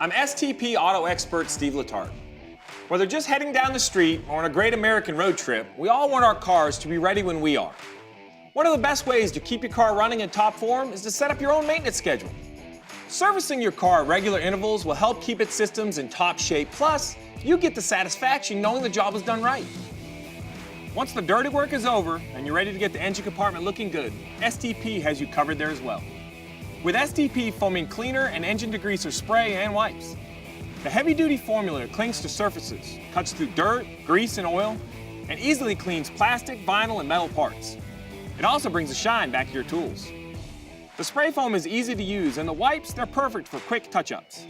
I'm STP auto expert Steve Letarte. Whether just heading down the street or on a great American road trip, we all want our cars to be ready when we are. One of the best ways to keep your car running in top form is to set up your own maintenance schedule. Servicing your car at regular intervals will help keep its systems in top shape, plus you get the satisfaction knowing the job was done right. Once the dirty work is over and you're ready to get the engine compartment looking good, STP has you covered there as well. With STP foaming cleaner and engine degreaser spray and wipes. The heavy-duty formula clings to surfaces, cuts through dirt, grease, and oil, and easily cleans plastic, vinyl, and metal parts. It also brings a shine back to your tools. The spray foam is easy to use, and the wipes, they're perfect for quick touch-ups.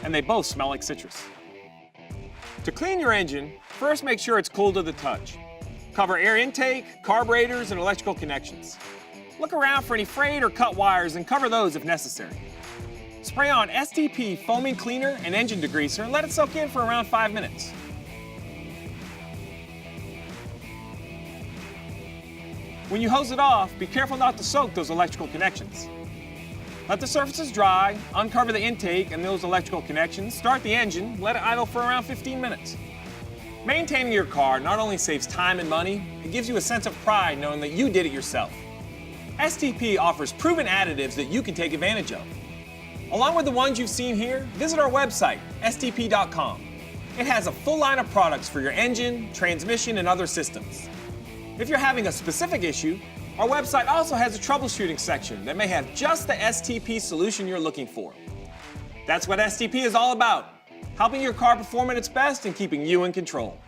And they both smell like citrus. To clean your engine, first make sure it's cool to the touch. Cover air intake, carburetors, and electrical connections. Look around for any frayed or cut wires and cover those if necessary. Spray on STP foaming cleaner and engine degreaser and let it soak in for around 5 minutes. When you hose it off, be careful not to soak those electrical connections. Let the surfaces dry, uncover the intake and those electrical connections, start the engine, let it idle for around 15 minutes. Maintaining your car not only saves time and money, it gives you a sense of pride knowing that you did it yourself. STP offers proven additives that you can take advantage of. Along with the ones you've seen here, visit our website, stp.com. It has a full line of products for your engine, transmission, and other systems. If you're having a specific issue, our website also has a troubleshooting section that may have just the STP solution you're looking for. That's what STP is all about, helping your car perform at its best and keeping you in control.